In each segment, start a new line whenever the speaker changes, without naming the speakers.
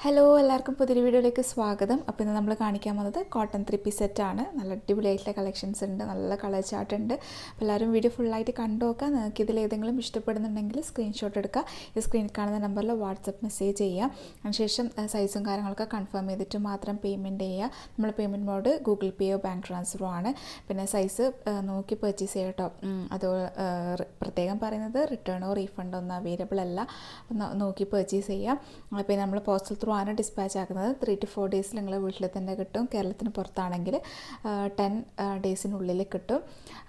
Hello എല്ലാവർക്കും പുതിയൊരു വീഡിയോയിലേക്ക് സ്വാഗതം. അപ്പോൾ ഇന്ന് നമ്മൾ കാണിക്കാൻ പോകുന്നത് കോട്ടൺ 3 പീസ് സെറ്റാണ്. നല്ല അടിപൊളിയായിട്ടുള്ള കളക്ഷൻസ് ഉണ്ട്, നല്ല കളർ ചാർട്ട് ഉണ്ട്. അപ്പോൾ എല്ലാവരും വീഡിയോ ഫുള്ളായിട്ട് കണ്ടു നോക്കുക. നിങ്ങൾക്ക് ഇതിൽ ഏതെങ്കിലും ഇഷ്ടപ്പെടുന്നുണ്ടെങ്കിൽ സ്ക്രീൻഷോട്ട് എടുക്കുക. ഈ സ്ക്രീനിൽ കാണുന്ന നമ്പറിൽ വാട്സപ്പ് മെസ്സേജ് ചെയ്യുക. അതിനുശേഷം സൈസും കാര്യങ്ങളൊക്കെ കൺഫേം ചെയ്തിട്ട് മാത്രം പേയ്മെൻറ്റ് ചെയ്യുക. നമ്മൾ പേയ്മെൻറ്റ് മോഡ് ഗൂഗിൾ പേയോ ബാങ്ക് ട്രാൻസ്ഫറോ ആണ്. പിന്നെ സൈസ് നോക്കി പർച്ചേസ് ചെയ്യുക കേട്ടോ. അത് പ്രത്യേകം പറയുന്നത് റിട്ടേണോ റീഫണ്ടോ ഒന്നും അവൈലബിൾ അല്ല. നോക്കി പർച്ചേസ് ചെയ്യുക. പിന്നെ നമ്മൾ പോസ്റ്റൽ ത്രൂ ആണ് ഡിസ്പാച്ച് ആക്കുന്നത്. 3 to 4 ഡേയ്സിൽ നിങ്ങൾ വീട്ടിൽ തന്നെ കിട്ടും. കേരളത്തിന് പുറത്താണെങ്കിൽ 10 ഡേയ്സിനുള്ളിൽ കിട്ടും.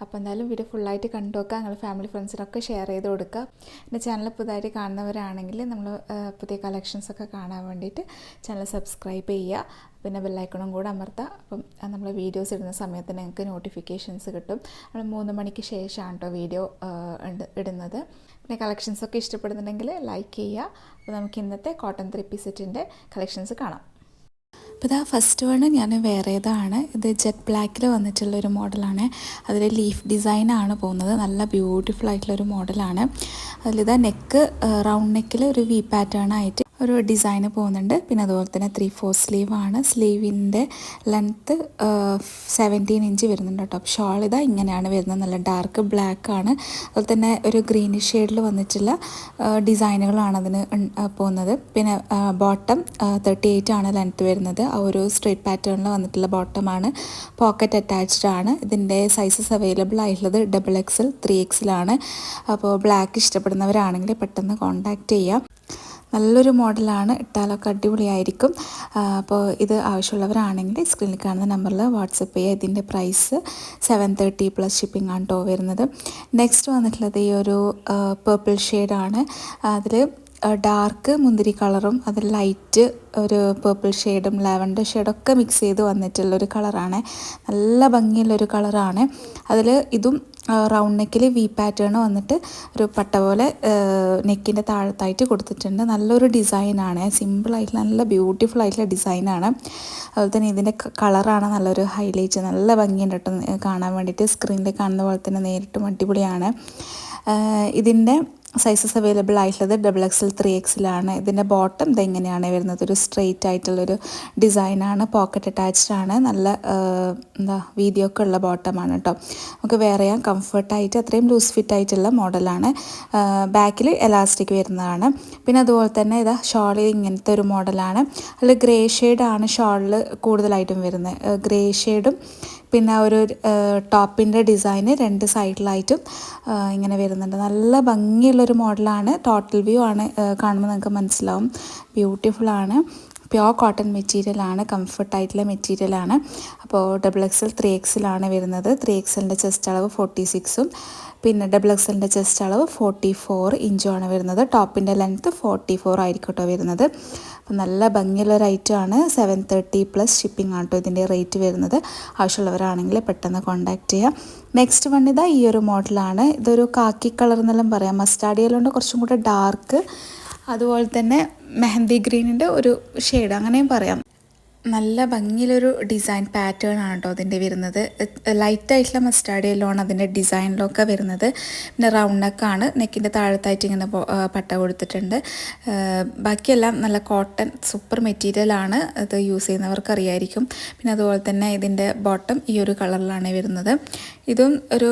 അപ്പോൾ എന്തായാലും വീഡിയോ ഫുള്ളായിട്ട് കണ്ടു നോക്കുക. നിങ്ങൾ ഫാമിലി ഫ്രണ്ട്സിനൊക്കെ ഷെയർ ചെയ്ത് കൊടുക്കുക. പിന്നെ ചാനൽ പുതുതായിട്ട് കാണുന്നവരാണെങ്കിൽ നമ്മൾ പുതിയ കളക്ഷൻസൊക്കെ കാണാൻ വേണ്ടിയിട്ട് ചാനൽ സബ്സ്ക്രൈബ് ചെയ്യുക. പിന്നെ ബെല്ലൈക്കണും കൂടെ അമർത്തുക. അപ്പം നമ്മൾ വീഡിയോസ് ഇടുന്ന സമയത്ത് നിങ്ങൾക്ക് നോട്ടിഫിക്കേഷൻസ് കിട്ടും. നമ്മൾ 3 മണിക്ക് ശേഷമാണ് കേട്ടോ വീഡിയോ ഇടുന്നത്. പിന്നെ കളക്ഷൻസൊക്കെ ഇഷ്ടപ്പെടുന്നുണ്ടെങ്കിൽ ലൈക്ക് ചെയ്യുക. അപ്പോൾ നമുക്ക് ഇന്നത്തെ കോട്ടൺ 3 പീസ് സെറ്റിൻ്റെ കളക്ഷൻസ് കാണാം. അപ്പോൾ ഇതാ ഫസ്റ്റ് വൺ ഞാൻ വേറെ ഇതാണ്. ഇത് ജെറ്റ് ബ്ലാക്കിൽ വന്നിട്ടുള്ളൊരു മോഡലാണ്. അതിൽ ലീഫ് ഡിസൈനാണ് പോകുന്നത്. നല്ല ബ്യൂട്ടിഫുൾ ആയിട്ടുള്ളൊരു മോഡലാണ്. അതിലിതാ നെക്ക് റൗണ്ട് നെക്കിൽ ഒരു വി പാറ്റേൺ ആയിട്ട് ഒരു ഡിസൈന് പോകുന്നുണ്ട്. പിന്നെ അതുപോലെ തന്നെ 3/4 സ്ലീവാണ്. സ്ലീവിൻ്റെ ലെങ്ത്ത് 17 ഇഞ്ച് വരുന്നുണ്ട് കേട്ടോ. ഷോൾ ഇതാ ഇങ്ങനെയാണ് വരുന്നത്. നല്ല ഡാർക്ക് ബ്ലാക്ക് ആണ്. അതുപോലെ തന്നെ ഒരു ഗ്രീനിഷ് ഷെയ്ഡിൽ വന്നിട്ടുള്ള ഡിസൈനുകളാണ് അതിന് പോകുന്നത്. പിന്നെ ബോട്ടം 38 ആണ് ലെങ്ത്ത് വരുന്നത്. ആ ഒരു സ്ട്രേറ്റ് പാറ്റേണിൽ വന്നിട്ടുള്ള ബോട്ടമാണ്. പോക്കറ്റ് അറ്റാച്ച്ഡ് ആണ്. ഇതിൻ്റെ സൈസസ് അവൈലബിൾ ആയിട്ടുള്ളത് XXL 3XL ആണ്. അപ്പോൾ ബ്ലാക്ക് ഇഷ്ടപ്പെടുന്നവരാണെങ്കിൽ പെട്ടെന്ന് കോൺടാക്റ്റ് ചെയ്യാം. നല്ലൊരു മോഡലാണ്, ഇട്ടാലൊക്കെ അടിപൊളിയായിരിക്കും. അപ്പോൾ ഇത് ആവശ്യമുള്ളവരാണെങ്കിൽ സ്ക്രീനിൽ കാണുന്ന നമ്പറിൽ വാട്സപ്പ് ചെയ്യുക. ഇതിൻ്റെ പ്രൈസ് 730 പ്ലസ് ഷിപ്പിംഗ് ആണ് കേട്ടോ വരുന്നത്. നെക്സ്റ്റ് വന്നിട്ടുള്ളത് ഈ ഒരു പേർപ്പിൾ ഷെയ്ഡാണ്. അതിൽ ഡാർക്ക് മുന്തിരി കളറും അതിൽ ലൈറ്റ് ഒരു പേർപ്പിൾ ഷെയ്ഡും ലാവൻഡർ ഷെയ്ഡൊക്കെ മിക്സ് ചെയ്ത് വന്നിട്ടുള്ളൊരു കളറാണ്. നല്ല ഭംഗിയുള്ളൊരു കളറാണ്. അതിൽ ഇതും റൗണ്ട് നെക്കിൽ വി പാറ്റേൺ വന്നിട്ട് ഒരു പട്ട പോലെ നെക്കിൻ്റെ താഴത്തായിട്ട് കൊടുത്തിട്ടുണ്ട്. നല്ലൊരു ഡിസൈനാണ്. സിമ്പിളായിട്ടുള്ള നല്ല ബ്യൂട്ടിഫുൾ ആയിട്ടുള്ള ഡിസൈനാണ്. അതുപോലെ തന്നെ ഇതിൻ്റെ കളറാണ് നല്ലൊരു ഹൈലൈറ്റ്. നല്ല ഭംഗിയുണ്ട് കേട്ടോ കാണാൻ വേണ്ടിയിട്ട്. സ്ക്രീനിൽ കാണുന്ന പോലെ തന്നെ നേരിട്ടും അടിപൊളിയാണ്. ഇതിൻ്റെ സൈസസ് അവൈലബിൾ ആയിട്ടുള്ളത് XXL 3XL ആണ്. ഇതിൻ്റെ ബോട്ടം ഇതെങ്ങനെയാണ് വരുന്നത്. ഒരു സ്ട്രെയിറ്റ് ആയിട്ടുള്ളൊരു ഡിസൈനാണ്. പോക്കറ്റ് അറ്റാച്ച്ഡ് ആണ്. നല്ല വീതിയൊക്കെ ഉള്ള ബോട്ടമാണ് കേട്ടോ. നമുക്ക് വെയർ ചെയ്യാൻ കംഫർട്ടായിട്ട് അത്രയും ലൂസ് ഫിറ്റ് ആയിട്ടുള്ള മോഡലാണ്. ബാക്കിൽ എലാസ്റ്റിക് വരുന്നതാണ്. പിന്നെ അതുപോലെ തന്നെ ഇതാ ഷോൾ ഇങ്ങനത്തെ ഒരു മോഡലാണ്. അതിൽ ഗ്രേ ഷെയ്ഡാണ് ഷോളിൽ കൂടുതലായിട്ടും വരുന്നത്. ഗ്രേ ഷെയ്ഡും പിന്നെ ഒരു ടോപ്പിൻ്റെ ഡിസൈന് 2 സൈഡിലായിട്ടും ഇങ്ങനെ വരുന്നുണ്ട്. നല്ല ഭംഗിയുള്ളൊരു മോഡലാണ്. ടോട്ടൽ വ്യൂ ആണ് കാണുമ്പോൾ നിങ്ങൾക്ക് മനസ്സിലാവും. ബ്യൂട്ടിഫുള്ളാണ്. പ്യോർ കോട്ടൺ മെറ്റീരിയലാണ്. കംഫർട്ടായിട്ടുള്ള മെറ്റീരിയലാണ്. അപ്പോൾ XXL 3XL ആണ് വരുന്നത്. 3XLൻ്റെ ചെസ്റ്റ് അളവ് 46ഉം പിന്നെ XXLൻ്റെ ചെസ്റ്റ് അളവ് 44 ഇഞ്ചുമാണ് വരുന്നത്. ടോപ്പിൻ്റെ ലെങ്ത്ത് 44 ആയിരിക്കും കേട്ടോ വരുന്നത്. അപ്പോൾ നല്ല ഭംഗിയുള്ളൊരു ഐറ്റമാണ്. 730 പ്ലസ് ഷിപ്പിംഗ് ആണ് കേട്ടോ ഇതിൻ്റെ റേറ്റ് വരുന്നത്. ആവശ്യമുള്ളവരാണെങ്കിൽ പെട്ടെന്ന് കോൺടാക്റ്റ് ചെയ്യാം. നെക്സ്റ്റ് വൺ ഇതാ ഈ ഒരു മോഡലാണ്. ഇതൊരു കാക്കി കളർ എന്നെല്ലാം പറയാം. മസ്റ്റാർഡ് യെല്ലോൻ്റെ കുറച്ചും കൂടെ ഡാർക്ക്, അതുപോലെ തന്നെ മെഹന്തി ഗ്രീനിൻ്റെ ഒരു ഷെയ്ഡ് അങ്ങനെയും പറയാം. നല്ല ഭംഗിയിലൊരു ഡിസൈൻ പാറ്റേൺ ആണ് കേട്ടോ അതിൻ്റെ വരുന്നത്. ലൈറ്റായിട്ടുള്ള മസ്റ്റാർഡ് യെല്ലോ ആണ് അതിൻ്റെ ഡിസൈനിലൊക്കെ വരുന്നത്. പിന്നെ റൗണ്ട് നെക്കാണ്. നെക്കിൻ്റെ താഴത്തായിട്ട് ഇങ്ങനെ പട്ട കൊടുത്തിട്ടുണ്ട്. ബാക്കിയെല്ലാം നല്ല കോട്ടൺ സൂപ്പർ മെറ്റീരിയലാണ്. അത് യൂസ് ചെയ്യുന്നവർക്ക് അറിയായിരിക്കും. പിന്നെ അതുപോലെ തന്നെ ഇതിൻ്റെ ബോട്ടം ഈ ഒരു കളറിലാണ് വരുന്നത്. ഇതും ഒരു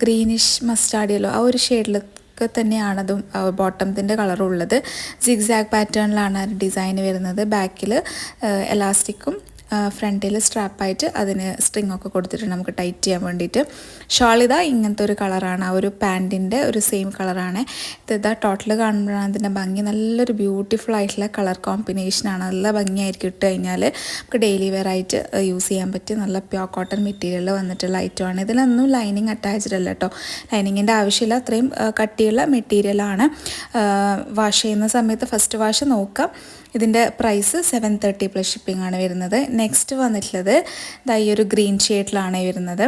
ഗ്രീനിഷ് മസ്റ്റാർഡ് യെല്ലോ ആ ഒരു ഷെയ്ഡിൽ ഒക്കെ തന്നെയാണ് അതും ബോട്ടത്തിൻ്റെ കളറുള്ളത്. സിഗ്സാഗ് പാറ്റേണിലാണ് ഡിസൈൻ വരുന്നത്. ബാക്കിൽ എലാസ്റ്റിക്കും ഫ്രണ്ടിൽ സ്ട്രാപ്പായിട്ട് അതിന് സ്ട്രിങ് ഒക്കെ കൊടുത്തിട്ടുണ്ട് നമുക്ക് ടൈറ്റ് ചെയ്യാൻ വേണ്ടിയിട്ട്. ഷോൾ ഇതാ ഇങ്ങനത്തെ ഒരു കളറാണ്. ആ ഒരു പാൻറ്റിൻ്റെ ഒരു സെയിം കളറാണ്. ഇതാ ടോട്ടൽ കാണുമ്പോഴാണ് അതിൻ്റെ ഭംഗി. നല്ലൊരു ബ്യൂട്ടിഫുൾ ആയിട്ടുള്ള കളർ കോമ്പിനേഷനാണ്. നല്ല ഭംഗിയായിരിക്കും ഇട്ട് കഴിഞ്ഞാൽ നമുക്ക് ഡെയിലി വെയർ ആയിട്ട് യൂസ് ചെയ്യാൻ പറ്റും. നല്ല പ്യോർ കോട്ടൺ മെറ്റീരിയൽ വന്നിട്ടുള്ള ഐറ്റമാണ്. ഇതിലൊന്നും ലൈനിങ് അറ്റാച്ച്ഡ് അല്ല കേട്ടോ. ലൈനിങ്ങിൻ്റെ ആവശ്യമില്ല. അത്രയും കട്ടിയുള്ള മെറ്റീരിയലാണ്. വാഷ് ചെയ്യുന്ന സമയത്ത് ഫസ്റ്റ് വാഷ് നോക്കാം. ഇതിൻ്റെ പ്രൈസ് 730 പ്ലസ് ഷിപ്പിംഗ് ആണ് വരുന്നത്. നെക്സ്റ്റ് വന്നിട്ടുള്ളത് ഈ ഒരു ഗ്രീൻ ഷെയ്ഡിലാണ് വരുന്നത്.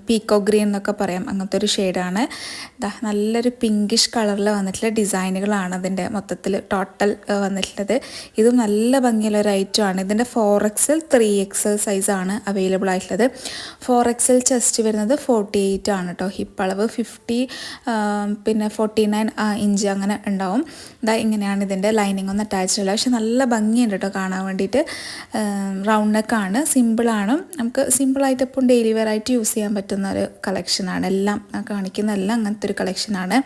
പീക്കോ ഗ്രീൻ എന്നൊക്കെ പറയാം, അങ്ങനത്തെ ഒരു ഷെയ്ഡാണ്. നല്ലൊരു പിങ്കിഷ് കളറിൽ വന്നിട്ടുള്ള ഡിസൈനുകളാണ് അതിൻ്റെ മൊത്തത്തിൽ ടോട്ടൽ വന്നിട്ടുള്ളത്. ഇതും നല്ല ഭംഗിയുള്ള ഒരു ഐറ്റമാണ്. ഇതിൻ്റെ 4XL 3XL സൈസാണ് അവൈലബിൾ ആയിട്ടുള്ളത്. 4XL ചെസ്റ്റ് വരുന്നത് 48 ആണ് കേട്ടോ. ഹിപ്പ് അളവ് 50, പിന്നെ 49 ഇഞ്ച് അങ്ങനെ ഉണ്ടാവും. ഇങ്ങനെയാണ് ഇതിൻ്റെ ലൈനിങ് ഒന്ന് അറ്റാച്ച് ഉള്ളത്. പക്ഷെ നല്ല ഭംഗിയുണ്ട് കേട്ടോ കാണാൻ വേണ്ടിയിട്ട്. റൗണ്ട് നെക്കാണ്, സിമ്പിളാണ്. നമുക്ക് സിമ്പിളായിട്ട് ഇപ്പം ഡെയിലി വെയർ ആയിട്ട് യൂസ് ചെയ്യാൻ പറ്റുന്ന ഒരു കളക്ഷനാണ്. എല്ലാം കാണിക്കുന്ന എല്ലാം അങ്ങനത്തെ ഒരു കളക്ഷനാണ്.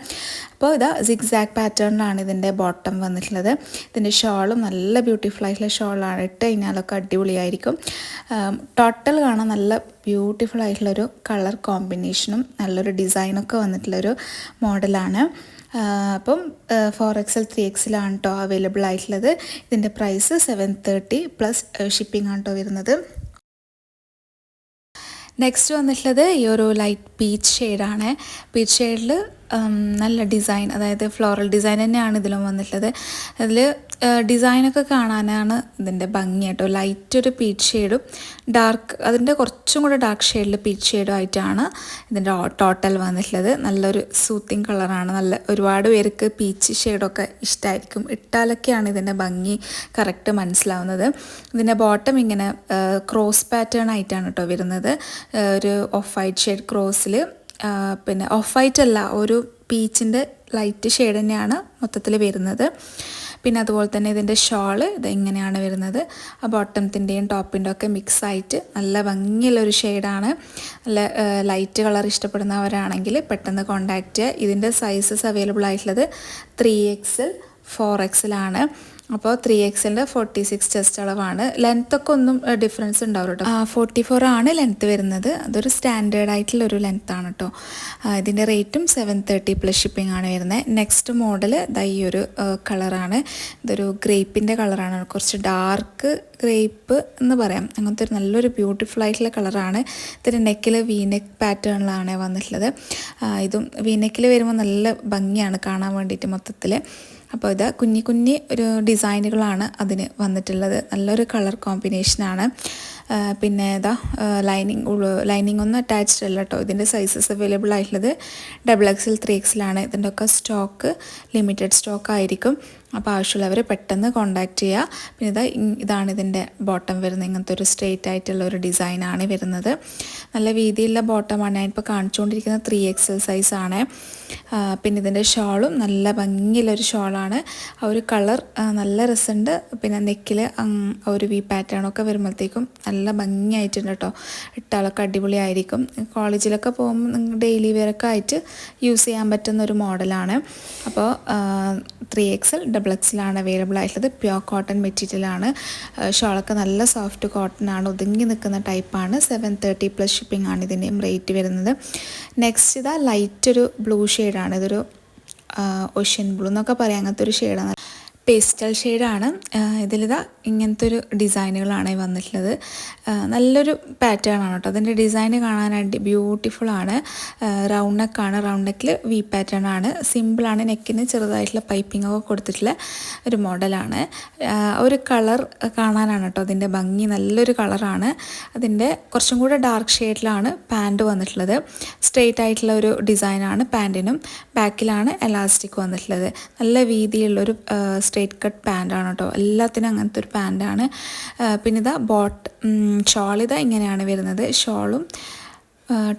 അപ്പോൾ ഇതാ സിഗ്സാഗ് പാറ്റേണിലാണ് ഇതിൻ്റെ ബോട്ടം വന്നിട്ടുള്ളത്. ഇതിൻ്റെ ഷോളും നല്ല ബ്യൂട്ടിഫുൾ ആയിട്ടുള്ള ഷോളാണ്. ഇട്ട് കഴിഞ്ഞാലൊക്കെ അടിപൊളിയായിരിക്കും. ടോട്ടൽ കാണാൻ നല്ല ബ്യൂട്ടിഫുൾ ആയിട്ടുള്ളൊരു കളർ കോമ്പിനേഷനും നല്ലൊരു ഡിസൈനൊക്കെ വന്നിട്ടുള്ളൊരു മോഡലാണ്. അപ്പം 4XL 3XL ആണ് കേട്ടോ അവൈലബിൾ ആയിട്ടുള്ളത്. ഇതിൻ്റെ പ്രൈസ് 730 പ്ലസ് ഷിപ്പിംഗ് ആണ് കേട്ടോ വരുന്നത്. നെക്സ്റ്റ് വന്നിട്ടുള്ളത് ഈ ഒരു ലൈറ്റ് പീച്ച് ഷെയ്ഡാണ്. പീച്ച് ഷെയ്ഡിൽ നല്ല ഡിസൈൻ, അതായത് ഫ്ലോറൽ ഡിസൈൻ തന്നെയാണ് ഇതിലും വന്നിട്ടുള്ളത്. അതിൽ ഡിസൈനൊക്കെ കാണാനാണ് ഇതിൻ്റെ ഭംഗി കേട്ടോ. ലൈറ്റ് ഒരു പീച്ച് ഷെയ്ഡും ഡാർക്ക്, അതിൻ്റെ കുറച്ചും കൂടെ ഡാർക്ക് ഷെയ്ഡിൽ പീച്ച് ഷെയ്ഡും ആയിട്ടാണ് ഇതിൻ്റെ ടോട്ടൽ വന്നിട്ടുള്ളത്. നല്ലൊരു സൂത്തിങ് കളറാണ്. നല്ല ഒരുപാട് പേർക്ക് പീച്ച് ഷെയ്ഡൊക്കെ ഇഷ്ടമായിരിക്കും. ഇട്ടാലൊക്കെയാണ് ഇതിൻ്റെ ഭംഗി കറക്റ്റ് മനസ്സിലാവുന്നത്. ഇതിൻ്റെ ബോട്ടം ഇങ്ങനെ ക്രോസ് പാറ്റേൺ ആയിട്ടാണ് കേട്ടോ വരുന്നത്. ഒരു ഓഫ് വൈറ്റ് ഷെയ്ഡ് ക്രോസിൽ, പിന്നെ ഓഫ് വൈറ്റ് അല്ല, ഒരു പീച്ചിൻ്റെ ലൈറ്റ് ഷെയ്ഡ് തന്നെയാണ് മൊത്തത്തിൽ വരുന്നത്. പിന്നെ അതുപോലെ തന്നെ ഇതിൻ്റെ ഷോള് ഇത് ഇങ്ങനെയാണ് വരുന്നത്. ആ ബോട്ടത്തിൻ്റെയും ടോപ്പിൻ്റെ ഒക്കെ മിക്സ് ആയിട്ട് നല്ല ഭംഗിയുള്ളൊരു ഷെയ്ഡാണ്. നല്ല ലൈറ്റ് കളർ ഇഷ്ടപ്പെടുന്നവരാണെങ്കിൽ പെട്ടെന്ന് കോൺടാക്റ്റ് ചെയ്യുക. ഇതിൻ്റെ സൈസസ് അവൈലബിൾ ആയിട്ടുള്ളത് 3XL 4XL ആണ്. അപ്പോൾ 3XL 46 ചെസ്റ്റ് അളവാണ്. ലെങ്ത്തൊക്കെ ഒന്നും ഡിഫറൻസ് ഉണ്ടാവും കേട്ടോ. 44 ആണ് ലെങ്ത്ത് വരുന്നത്. അതൊരു സ്റ്റാൻഡേർഡ് ആയിട്ടുള്ളൊരു ലെങ്ത്താണ് കേട്ടോ. ഇതിൻ്റെ റേറ്റും 730 പ്ലസ് ഷിപ്പിംഗ് ആണ് വരുന്നത്. നെക്സ്റ്റ് മോഡൽ ഈ ഒരു കളറാണ്. ഇതൊരു ഗ്രേപ്പിൻ്റെ കളറാണ്. കുറച്ച് ഡാർക്ക് ഗ്രേപ്പ് എന്ന് പറയാം. അങ്ങനത്തെ ഒരു നല്ലൊരു ബ്യൂട്ടിഫുൾ ആയിട്ടുള്ള കളറാണ്. ഇതിൻ്റെ നെക്കിൽ വീനെക്ക് പാറ്റേണിലാണ് വന്നിട്ടുള്ളത്. ഇതും വീനെക്കിൽ വരുമ്പോൾ നല്ല ഭംഗിയാണ് കാണാൻ വേണ്ടിയിട്ട് മൊത്തത്തിൽ. അപ്പോൾ ഇത് കുഞ്ഞി കുഞ്ഞി ഒരു ഡിസൈനുകളാണ് അതിന് വന്നിട്ടുള്ളത്. നല്ലൊരു കളർ കോമ്പിനേഷനാണ്. പിന്നെ ഇതാ ലൈനിങ് ഒന്നും അറ്റാച്ച്ഡ് അല്ല കേട്ടോ. ഇതിൻ്റെ സൈസസ് അവൈലബിൾ ആയിട്ടുള്ളത് XXL 3XL ആണ്. ഇതിൻ്റെ ഒക്കെ സ്റ്റോക്ക് ലിമിറ്റഡ് സ്റ്റോക്ക് ആയിരിക്കും. അപ്പോൾ ആവശ്യമുള്ളവർ പെട്ടെന്ന് കോൺടാക്റ്റ് ചെയ്യുക. പിന്നെ ഇതാണ് ഇതിൻ്റെ ബോട്ടം വരുന്നത്. ഇങ്ങനത്തെ ഒരു സ്ട്രെയിറ്റ് ആയിട്ടുള്ള ഒരു ഡിസൈനാണ് വരുന്നത്. നല്ല വീതിയുള്ള ബോട്ടമാണ്. ഞാനിപ്പോൾ കാണിച്ചുകൊണ്ടിരിക്കുന്നത് 3XL സൈസാണ്. പിന്നെ ഇതിൻ്റെ ഷോളും നല്ല ഭംഗിയുള്ളൊരു ഷോളാണ്. ആ ഒരു കളർ നല്ല രസമുണ്ട്. പിന്നെ നെക്കിൽ ഒരു വി പാറ്റേണൊക്കെ വരുമ്പോഴത്തേക്കും നല്ല ഭംഗിയായിട്ടുണ്ട് കേട്ടോ. ഇട്ടാലൊക്കെ അടിപൊളിയായിരിക്കും. കോളേജിലൊക്കെ പോകുമ്പോൾ നിങ്ങൾ ഡെയിലി വെയറൊക്കെ ആയിട്ട് യൂസ് ചെയ്യാൻ പറ്റുന്ന ഒരു മോഡലാണ്. അപ്പോൾ 3XL XXL ആണ് അവൈലബിൾ ആയിട്ടുള്ളത്. പ്യോർ കോട്ടൺ മെറ്റീരിയലാണ്. ഷോളൊക്കെ നല്ല സോഫ്റ്റ് കോട്ടൺ ആണ്. ഒതുങ്ങി നിൽക്കുന്ന ടൈപ്പാണ്. 730 പ്ലസ് ഷിപ്പിംഗ് ആണ് ഇതിൻ്റെയും റേറ്റ് വരുന്നത്. നെക്സ്റ്റ് ഇതാ ലൈറ്റ് ഒരു ബ്ലൂ ഷെയ്ഡാണ്. ഇതൊരു ഓഷ്യൻ ബ്ലൂ എന്നൊക്കെ പറയാം. അങ്ങനത്തെ ഒരു ഷെയ്ഡാണ്. പേസ്റ്റൽ ഷെയ്ഡാണ്. ഇതിലിതാ ഇങ്ങനത്തെ ഒരു ഡിസൈനുകളാണ് വന്നിട്ടുള്ളത്. നല്ലൊരു പാറ്റേൺ ആണ് കേട്ടോ. അതിൻ്റെ ഡിസൈന് കാണാനായിട്ട് ബ്യൂട്ടിഫുള്ളാണ്. റൗണ്ട് നെക്കാണ്. റൗണ്ട് നെക്കിൽ വി പാറ്റേൺ ആണ്. സിമ്പിളാണ്. നെക്കിന് ചെറുതായിട്ടുള്ള പൈപ്പിംഗ് ഒക്കെ കൊടുത്തിട്ടുള്ള ഒരു മോഡലാണ്. ഒരു കളർ കാണാനാണ് കേട്ടോ അതിൻ്റെ ഭംഗി. നല്ലൊരു കളറാണ്. അതിൻ്റെ കുറച്ചും കൂടെ ഡാർക്ക് ഷെയ്ഡിലാണ് പാൻറ് വന്നിട്ടുള്ളത്. സ്ട്രെയിറ്റ് ആയിട്ടുള്ള ഒരു ഡിസൈനാണ് പാൻറ്റിനും. ബാക്കിലാണ് എലാസ്റ്റിക് വന്നിട്ടുള്ളത്. നല്ല വീതിയുള്ളൊരു സ്ട്രെയിറ്റ് കട്ട് പാൻറ്റാണ് കേട്ടോ. എല്ലാത്തിനും അങ്ങനത്തെ ഒരു പാൻറ്റാണ്. പിന്നെ ഇതാ ഷോളിതാ ഇങ്ങനെയാണ് വരുന്നത്. ഷോളും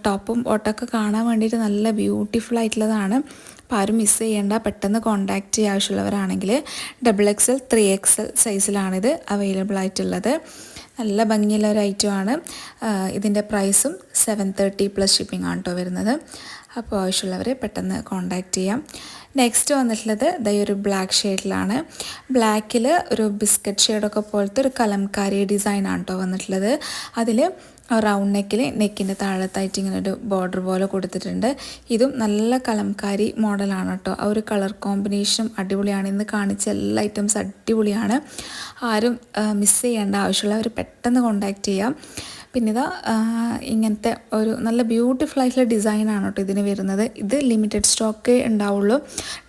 ടോപ്പും ബോട്ടൊക്കെ കാണാൻ വേണ്ടിയിട്ട് നല്ല ബ്യൂട്ടിഫുൾ ആയിട്ടുള്ളതാണ്. അപ്പോൾ ആരും മിസ് ചെയ്യേണ്ട. പെട്ടെന്ന് കോൺടാക്റ്റ് ചെയ്യാൻ ആവശ്യമുള്ളവരാണെങ്കിൽ XXL 3XL സൈസിലാണിത് അവൈലബിൾ ആയിട്ടുള്ളത്. നല്ല ഭംഗിയുള്ള ഒരു ഐറ്റമാണ്. ഇതിൻ്റെ പ്രൈസും 730 പ്ലസ് ഷിപ്പിംഗ് ആണ് കേട്ടോ വരുന്നത്. അപ്പോൾ ആവശ്യമുള്ളവർ പെട്ടെന്ന് കോൺടാക്റ്റ് ചെയ്യാം. നെക്സ്റ്റ് വന്നിട്ടുള്ളത് ഒരു ബ്ലാക്ക് ഷെയ്ഡിലാണ്. ബ്ലാക്കിൽ ഒരു ബിസ്ക്കറ്റ് ഷെയ്ഡൊക്കെ പോലത്തെ ഒരു കലംകാരി ഡിസൈനാണ് കേട്ടോ വന്നിട്ടുള്ളത്. അതിൽ റൗണ്ട് നെക്കിൻ്റെ താഴത്തായിട്ട് ഇങ്ങനെ ഒരു ബോർഡർ പോലെ കൊടുത്തിട്ടുണ്ട്. ഇതും നല്ല കലംകാരി മോഡലാണ് കേട്ടോ. ആ ഒരു കളർ കോമ്പിനേഷനും അടിപൊളിയാണ്. ഇന്ന് കാണിച്ച എല്ലാ ഐറ്റംസ് അടിപൊളിയാണ്. ആരും മിസ് ചെയ്യേണ്ട. ആവശ്യമുള്ളവർ പെട്ടെന്ന് കോൺടാക്റ്റ് ചെയ്യാം. പിന്നെ ഇതാ ഇങ്ങനത്തെ ഒരു നല്ല ബ്യൂട്ടിഫുൾ ആയിട്ടുള്ള ഡിസൈനാണ് കേട്ടോ ഇതിന് വരുന്നത്. ഇത് ലിമിറ്റഡ് സ്റ്റോക്കേ ഉണ്ടാവുള്ളൂ.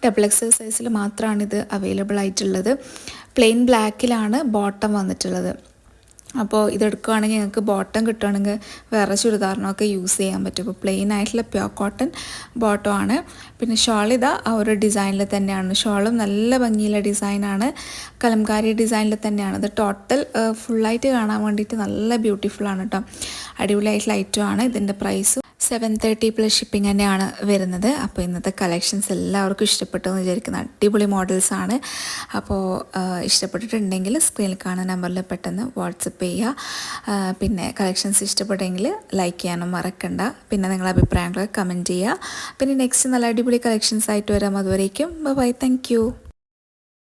XXL സൈസിൽ മാത്രമാണ് ഇത് അവൈലബിൾ ആയിട്ടുള്ളത്. പ്ലെയിൻ ബ്ലാക്കിലാണ് ബോട്ടം വന്നിട്ടുള്ളത്. അപ്പോൾ ഇതെടുക്കുകയാണെങ്കിൽ നിങ്ങൾക്ക് ബോട്ടം കിട്ടുകയാണെങ്കിൽ വേറെ ചുരിദാറിനൊക്കെ യൂസ് ചെയ്യാൻ പറ്റും. അപ്പോൾ പ്ലെയിൻ ആയിട്ടുള്ള പ്യോർ കോട്ടൺ ബോട്ടം ആണ്. പിന്നെ ഷോൾ ഇതാ ആ ഒരു ഡിസൈനിൽ തന്നെയാണ്. ഷോളും നല്ല ഭംഗിയുള്ള ഡിസൈനാണ്, കലംകാരി ഡിസൈനിൽ തന്നെയാണ്. ഇത് ടോട്ടൽ ഫുള്ളായിട്ട് കാണാൻ വേണ്ടിയിട്ട് നല്ല ബ്യൂട്ടിഫുള്ളാണ് കേട്ടോ. അടിപൊളിയായിട്ടുള്ള ഐറ്റമാണ്. ഇതിൻ്റെ പ്രൈസ് 730 പ്ലസ് ഷിപ്പിംഗ് തന്നെയാണ് വരുന്നത്. അപ്പോൾ ഇന്നത്തെ കളക്ഷൻസ് എല്ലാവർക്കും ഇഷ്ടപ്പെട്ടു എന്ന് വിചാരിക്കുന്ന അടിപൊളി മോഡൽസാണ്. അപ്പോൾ ഇഷ്ടപ്പെട്ടിട്ടുണ്ടെങ്കിൽ സ്ക്രീനിൽ കാണുന്ന നമ്പറിൽ പെട്ടെന്ന് വാട്സപ്പ് ചെയ്യുക. പിന്നെ കളക്ഷൻസ് ഇഷ്ടപ്പെട്ടെങ്കിൽ ലൈക്ക് ചെയ്യാനും മറക്കണ്ട. പിന്നെ നിങ്ങളുടെ അഭിപ്രായങ്ങൾ കമൻറ്റ് ചെയ്യുക. പിന്നെ നെക്സ്റ്റ് നല്ല അടിപൊളി കളക്ഷൻസ് ആയിട്ട് വരാം. അതുവരേക്കും ബൈ, താങ്ക് യു.